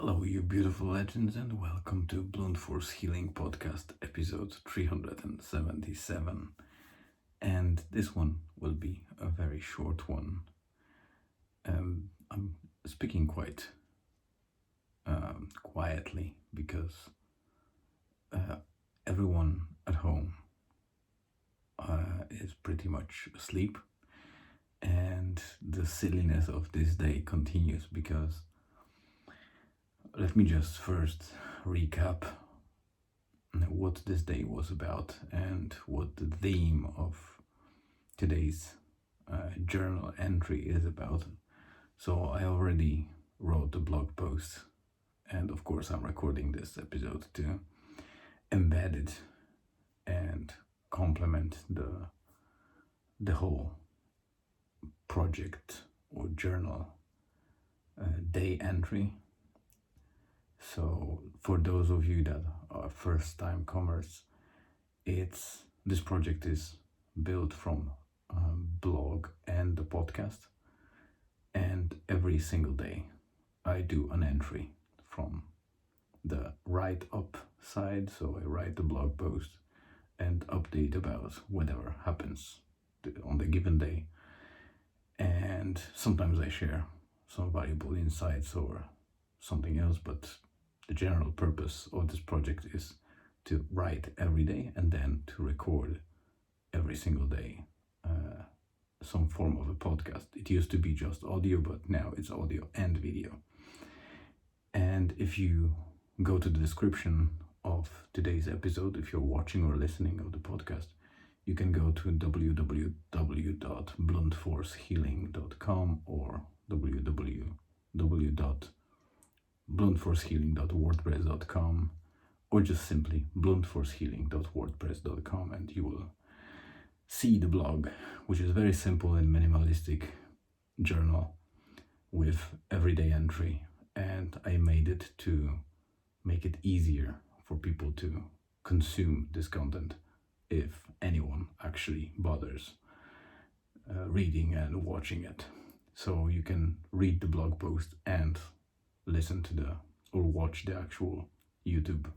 Hello, you beautiful legends, and welcome to Blunt Force Healing Podcast, episode 377. And this one will be a very short one. I'm speaking quite quietly because everyone at home is pretty much asleep, and the silliness of this day continues because let me just first recap what this day was about and what the theme of today's journal entry is about. So I already wrote the blog post, and of course I'm recording this episode to embed it and complement the whole project or journal day entry. So for those of you that are first-time comers, this project is built from blog and the podcast, and every single day I do an entry from the write up side. So I write the blog post and update about whatever happens on the given day, and sometimes I share some valuable insights or something else, but the general purpose of this project is to write every day and then to record every single day some form of a podcast. It used to be just audio, but now it's audio and video. And if you go to the description of today's episode, if you're watching or listening of the podcast, you can go to www.bluntforcehealing.com or www.bluntforcehealing.wordpress.com, or just simply bluntforcehealing.wordpress.com, and you will see the blog, which is very simple and minimalistic journal with everyday entry. And I made it to make it easier for people to consume this content if anyone actually bothers reading and watching it. So you can read the blog post and listen to or watch the actual YouTube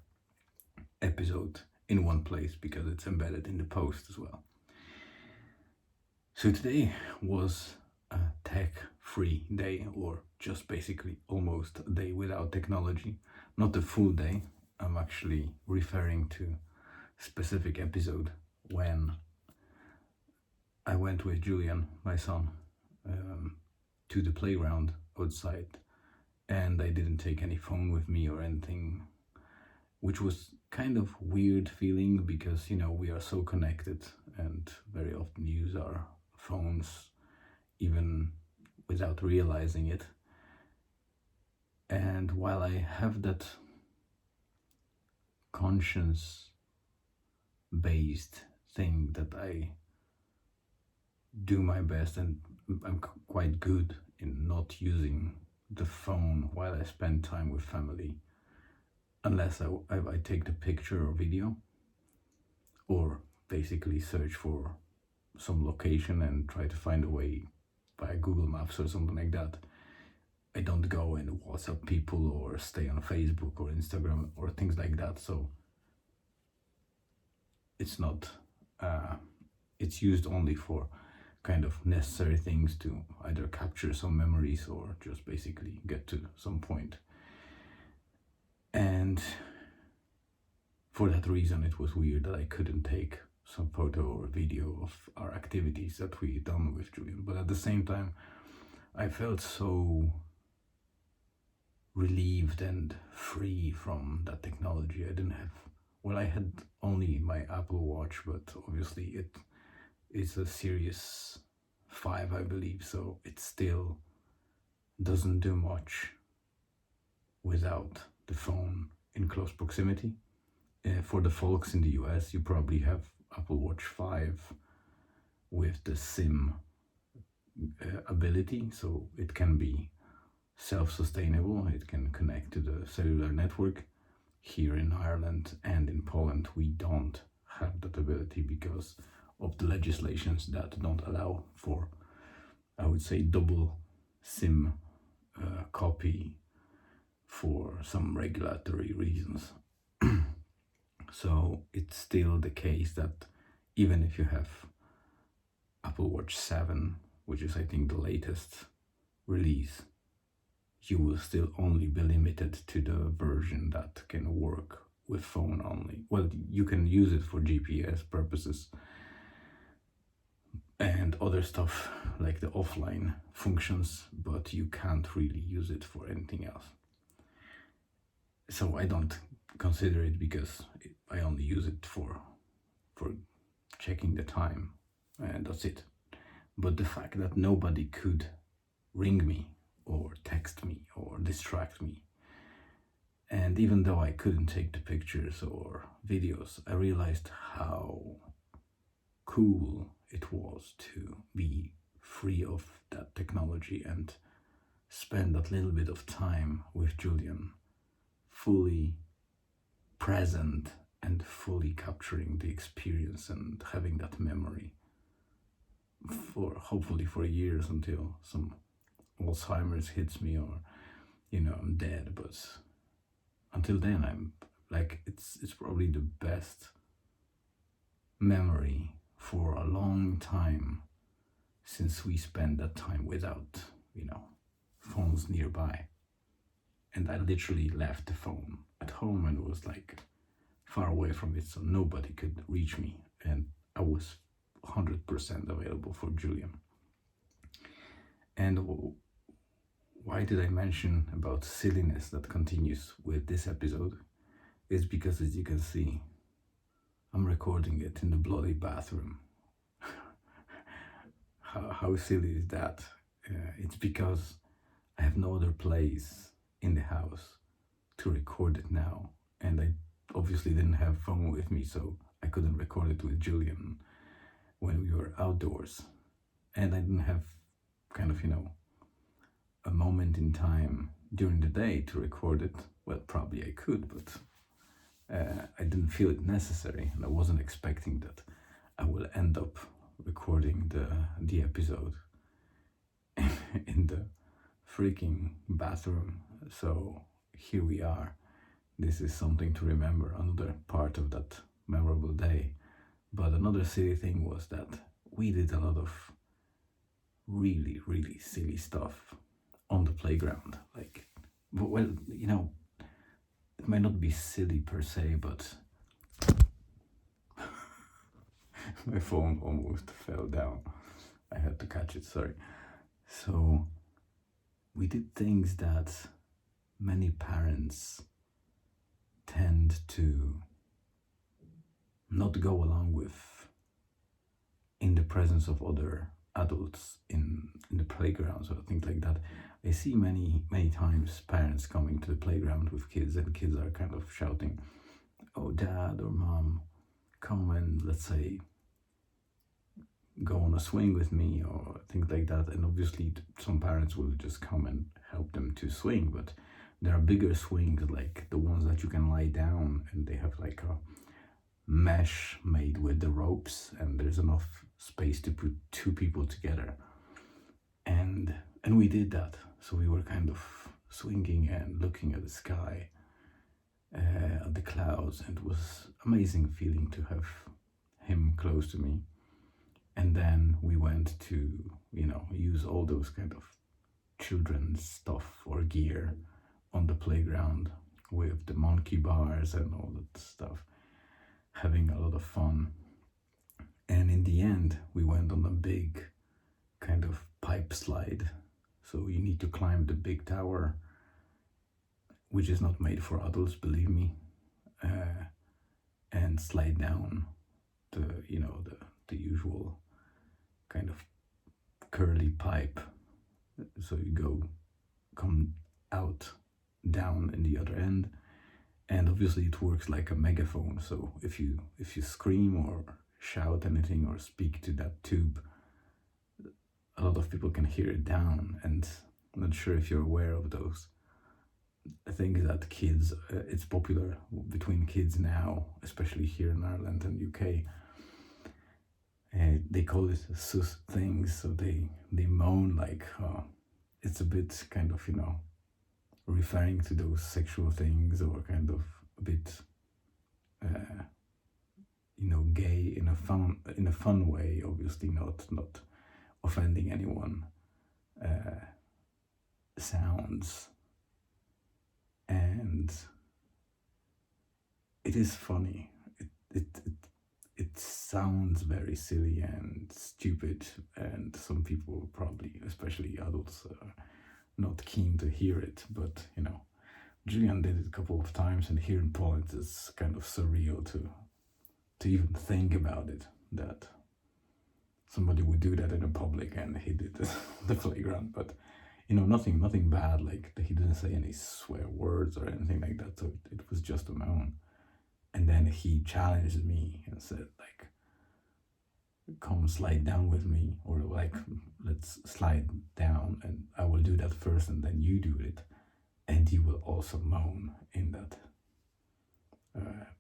episode in one place because it's embedded in the post as well. So today was a tech-free day, or just basically almost a day without technology. Not the full day. I'm actually referring to a specific episode when I went with Julian, my son, to the playground outside, and I didn't take any phone with me or anything, which was kind of weird feeling because, we are so connected and very often use our phones even without realizing it. And while I have that conscience-based thing that I do my best, and I'm quite good in not using the phone while I spend time with family, unless I take the picture or video, or basically search for some location and try to find a way by Google Maps or something like that. I don't go and WhatsApp people or stay on Facebook or Instagram or things like that. So it's not, it's used only for kind of necessary things to either capture some memories or just basically get to some point. And for that reason, it was weird that I couldn't take some photo or video of our activities that we done with Julian. But at the same time, I felt so relieved and free from that technology. I had only my Apple Watch, but obviously it is a Series 5, I believe, so it still doesn't do much without the phone in close proximity. For the folks in the US, you probably have Apple Watch 5 with the SIM ability, so it can be self-sustainable. It can connect to the cellular network. Here in Ireland and in Poland, we don't have that ability because of the legislations that don't allow for, I would say, double SIM copy for some regulatory reasons. So it's still the case that even if you have Apple Watch 7, which is I think the latest release, you will still only be limited to the version that can work with phone only. Well, you can use it for GPS purposes and other stuff like the offline functions, but you can't really use it for anything else. So I don't consider it because I only use it for checking the time, and that's it. But the fact that nobody could ring me or text me or distract me, and even though I couldn't take the pictures or videos, I realized how cool it was to be free of that technology and spend that little bit of time with Julian, fully present and fully capturing the experience and having that memory for hopefully for years until some Alzheimer's hits me or I'm dead. But until then, I'm like, it's probably the best memory for a long time since we spent that time without phones nearby. And I literally left the phone at home and was like far away from it, so nobody could reach me, and I was 100% available for Julian. And why did I mention about silliness that continues with this episode? Is because, as you can see, I'm recording it in the bloody bathroom. How silly is that? It's because I have no other place in the house to record it now, and I obviously didn't have phone with me, so I couldn't record it with Julian when we were outdoors, and I didn't have kind of a moment in time during the day to record it. Well, probably I could, but I didn't feel it necessary, and I wasn't expecting that I will end up recording the episode in the freaking bathroom. So here we are. This is something to remember, another part of that memorable day. But another silly thing was that we did a lot of really, really silly stuff on the playground. Like, well, it might not be silly per se, but my phone almost fell down. I had to catch it, sorry. So we did things that many parents tend to not go along with in the presence of other adults in the playgrounds or things like that. I see many times parents coming to the playground with kids, and kids are kind of shouting, "Oh, dad or mom, come and, let's say, go on a swing with me," or things like that. And obviously some parents will just come and help them to swing, but there are bigger swings, like the ones that you can lie down and they have like a mesh made with the ropes, and there's enough space to put two people together. And we did that. So we were kind of swinging and looking at the sky, at the clouds, and it was amazing feeling to have him close to me. And then we went to use all those kind of children's stuff or gear on the playground with the monkey bars and all that stuff, having a lot of fun. And in the end, we went on a big kind of pipe slide. So you need to climb the big tower, which is not made for adults, believe me, and slide down the usual kind of curly pipe. So you come out down in the other end, and obviously it works like a megaphone. So if you scream or shout anything or speak to that tube, a lot of people can hear it down. And I'm not sure if you're aware of those. I think that kids, it's popular between kids now, especially here in Ireland and UK. They call it sus things, so they moan like it's a bit kind of referring to those sexual things, or kind of a bit, gay in a fun way, obviously not offending anyone, sounds, and it is funny. It sounds very silly and stupid, and some people, probably especially adults, are not keen to hear it. But Julian did it a couple of times, and here in Poland it's kind of surreal to even think about it, that somebody would do that in a public, and he did the playground. But nothing bad, like he didn't say any swear words or anything like that, so it was just a moan. And then he challenged me and said, like, come slide down with me, or like, let's slide down and I will do that first and then you do it, and you will also moan in that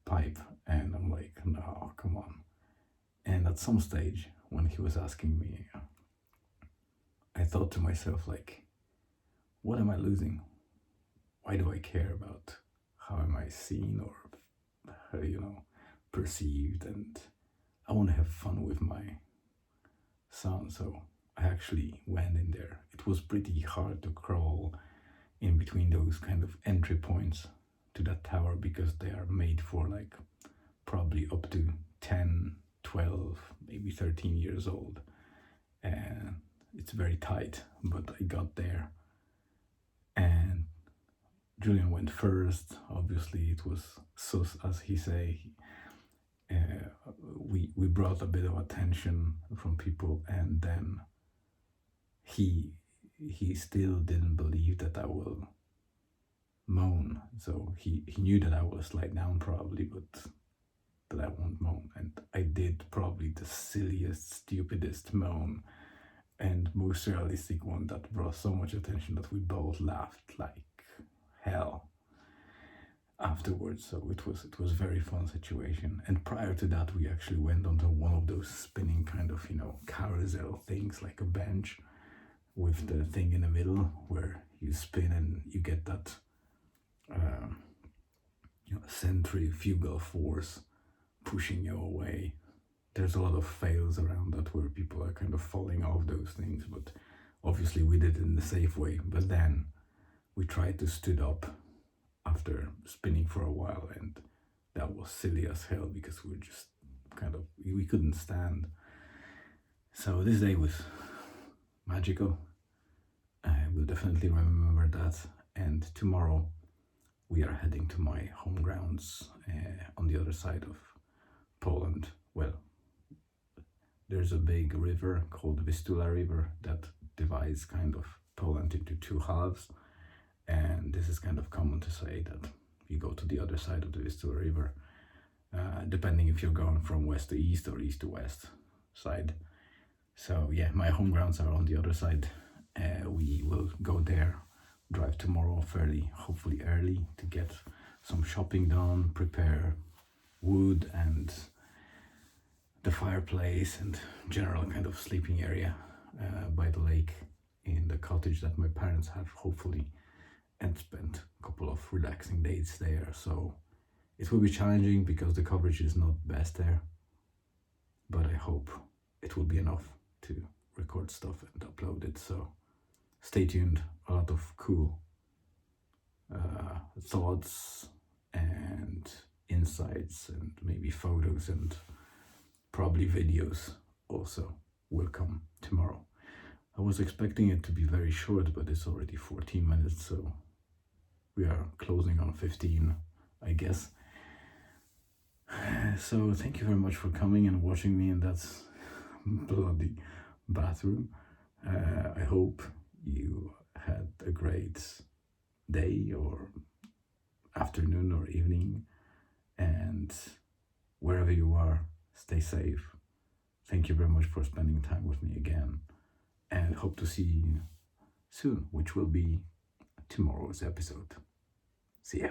pipe. And I'm like, no, come on. And at some stage, when he was asking me, I thought to myself, like, what am I losing? Why do I care about how am I seen or perceived? And I want to have fun with my son. So I actually went in there. It was pretty hard to crawl in between those kind of entry points to that tower, because they are made for like probably up to 10, 12, maybe 13 years old. And it's very tight, but I got there. And Julian went first. Obviously, it was sus, as he say. We brought a bit of attention from people, and then he still didn't believe that I will moan. So he knew that I will slide down probably, but that I won't moan. And I did probably the silliest, stupidest moan, and most realistic one that brought so much attention that we both laughed like hell afterwards. So it was a very fun situation. And prior to that, we actually went onto one of those spinning kind of carousel things, like a bench with the thing in the middle where you spin and you get that centrifugal force pushing you away. There's a lot of fails around that where people are kind of falling off those things, but obviously we did it in the safe way. But then we tried to stood up after spinning for a while, and that was silly as hell because we were just we couldn't stand. So this day was magical. I will definitely remember that. And tomorrow we are heading to my home grounds on the other side of Poland. Well, there's a big river called Vistula River that divides kind of Poland into two halves. And this is kind of common to say that you go to the other side of the Vistula River, depending if you're going from west to east or east to west side. So yeah, my home grounds are on the other side. We will go there, drive tomorrow hopefully early, to get some shopping done, prepare wood and the fireplace and general kind of sleeping area by the lake in the cottage that my parents have, hopefully, and spend a couple of relaxing days there. So it will be challenging because the coverage is not best there, but I hope it will be enough to record stuff and upload it. So stay tuned. A lot of cool thoughts and insights and maybe photos and probably videos also will come tomorrow. I was expecting it to be very short, but it's already 14 minutes, so we are closing on 15, I guess. So thank you very much for coming and watching me in that bloody bathroom. I hope you had a great day or afternoon or evening, and wherever you are, stay safe. Thank you very much for spending time with me again, and hope to see you soon, which will be tomorrow's episode. See ya.